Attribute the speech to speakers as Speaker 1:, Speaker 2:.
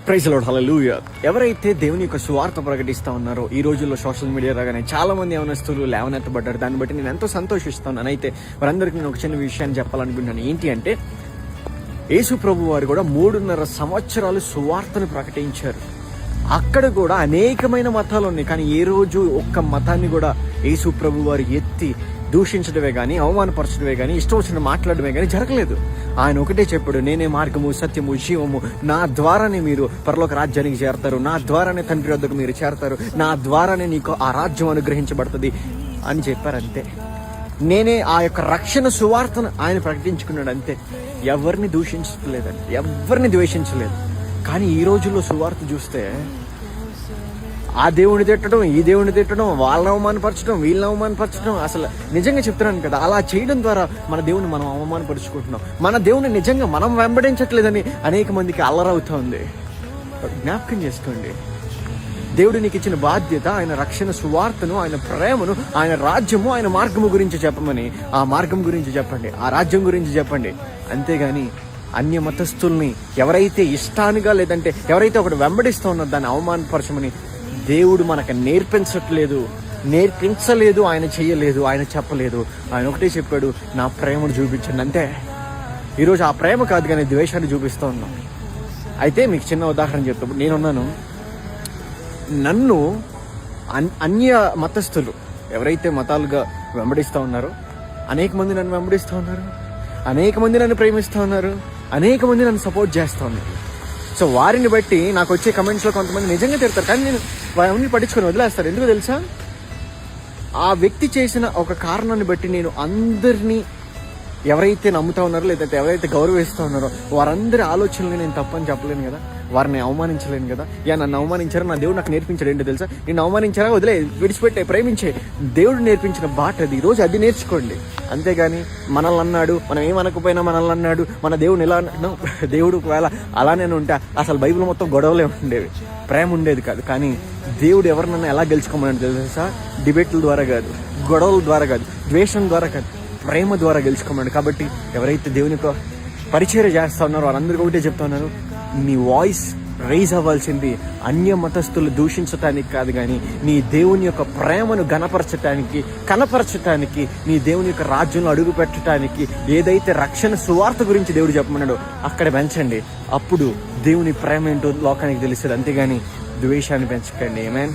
Speaker 1: Praise the lord, హల్లెలూయా. ఎవరైతే దేవుని యొక్క సువార్త ప్రకటిస్తూ ఉన్నారో ఈ రోజుల్లో సోషల్ మీడియా రాగానే చాలా మంది యవనస్తులు లేవనెత్తబడ్డారు. దాన్ని బట్టి నేను ఎంతో సంతోషిస్తున్నాను. అయితే వారందరికీ నేను ఒక చిన్న విషయాన్ని చెప్పాలనుకుంటున్నాను. ఏంటి అంటే, యేసు ప్రభు వారు కూడా 3.5 సంవత్సరాలు సువార్తను ప్రకటించారు. అక్కడ కూడా అనేకమైన మతాలు ఉన్నాయి, కానీ ఏ రోజు ఒక్క మతాన్ని కూడా యేసు ప్రభు వారు ఎత్తి దూషించడమే కానీ, అవమానపరచడమే కానీ, ఇష్టం వచ్చిన మాట్లాడమే కానీ జరగలేదు. ఆయన ఒకటే చెప్పాడు, నేనే మార్గము, సత్యము, జీవము, నా ద్వారానే మీరు పరలోక రాజ్యానికి చేరతారు, నా ద్వారానే తండ్రి వద్దకు మీరు చేరతారు, నా ద్వారానే నీకు ఆ రాజ్యం అనుగ్రహించబడుతుంది అని చెప్పారు. అంతే. నేనే ఆ యొక్క రక్షణ సువార్తను ఆయన ప్రకటించుకున్నాడు. అంతే. ఎవరిని దూషించలేదండి, ఎవరిని ద్వేషించలేదు. కానీ ఈ రోజుల్లో సువార్త చూస్తే ఆ దేవుని తిట్టడం, ఈ దేవుని తిట్టడం, వాళ్ళని అవమానపరచడం, వీళ్ళని అవమానపరచడం. అసలు నిజంగా చెప్తున్నాను కదా, అలా చేయడం ద్వారా మన దేవుని మనం అవమానపరుచుకుంటున్నాం. మన దేవుని నిజంగా మనం వెంబడించట్లేదని అనేక మందికి అల్లరవుతా ఉంది. జ్ఞాపకం చేసుకోండి, దేవుడు నీకు ఇచ్చిన బాధ్యత ఆయన రక్షణ సువార్తను, ఆయన ప్రేమను, ఆయన రాజ్యము, ఆయన మార్గము గురించి చెప్పమని. ఆ మార్గం గురించి చెప్పండి, ఆ రాజ్యం గురించి చెప్పండి. అంతేగాని అన్య మతస్థుల్ని ఎవరైతే ఇష్టానిగా, లేదంటే ఎవరైతే ఒకటి వెంబడిస్తూ ఉన్నారో దాన్ని అవమానపరచమని దేవుడు మనకు నేర్పించలేదు, ఆయన చెయ్యలేదు, ఆయన చెప్పలేదు. ఆయన ఒకటే చెప్పాడు, నా ప్రేమను చూపించండి. అంతే. ఈరోజు ఆ ప్రేమ కాదు కానీ ద్వేషాన్ని చూపిస్తూ ఉన్నాం. అయితే మీకు చిన్న ఉదాహరణ చెప్తాను. నేనున్నాను, నన్ను అన్య మతస్థులు ఎవరైతే మతాలుగా వెంబడిస్తూ ఉన్నారో అనేక మంది నన్ను వెంబడిస్తూ ఉన్నారు, అనేక మంది నన్ను ప్రేమిస్తూ ఉన్నారు, అనేక మంది నన్ను సపోర్ట్ చేస్తూ ఉన్నారు. సో వారిని బట్టి నాకు వచ్చే కమెంట్స్లో కొంతమంది నిజంగా తిడతారు, కానీ నేను వారిని పట్టించుకొని వదిలేస్తారు. ఎందుకు తెలుసా? ఆ వ్యక్తి చేసిన ఒక కారణాన్ని బట్టి నేను అందరినీ ఎవరైతే నమ్ముతా ఉన్నారో, లేదంటే ఎవరైతే గౌరవిస్తూ ఉన్నారో వారందరి ఆలోచనలు నేను తప్పని చెప్పలేను కదా, వారిని అవమానించలేను కదా. నన్ను అవమానించారా, నా దేవుడు నాకు నేర్పించాడు ఏంటో తెలుసా? నేను అవమానించారా, వదిలే, విడిచిపెట్టే, ప్రేమించే. దేవుడు నేర్పించిన బాట అది. ఈరోజు అది నేర్చుకోండి. అంతేగాని మనల్ని అన్నాడు, మనం ఏమనకపోయినా మనల్ని అన్నాడు, మన దేవుడు ఎలా అన్నాడు. దేవుడు ఒకవేళ అలానే ఉంటే అసలు బైబిల్ మొత్తం గొడవలే ఉండేవి, ప్రేమ ఉండేది కాదు. కానీ దేవుడు ఎవరినన్నా ఎలా గెలుచుకోమని తెలుసా? డిబేట్ల ద్వారా కాదు, గొడవల ద్వారా కాదు, ద్వేషం ద్వారా కాదు, ప్రేమ ద్వారా గెలుచుకోమన్నాడు. కాబట్టి ఎవరైతే దేవుని పరిచర్య చేస్తా ఉన్నారో వాళ్ళందరికీ ఒకటే చెప్తా ఉన్నాను, నీ వాయిస్ రైజ్ అవ్వాల్సింది అన్య మతస్థులు దూషించటానికి కాదు, కానీ నీ దేవుని యొక్క ప్రేమను కనపరచటానికి, నీ దేవుని యొక్క రాజ్యంలో అడుగు పెట్టడానికి, ఏదైతే రక్షణ సువార్త గురించి దేవుడు చెప్పమన్నాడో అక్కడ పెంచండి. అప్పుడు దేవుని ప్రేమ ఏంటో లోకానికి తెలుస్తుంది. అంతేగాని ద్వేషాన్ని పెంచకండి. ఆమేన్.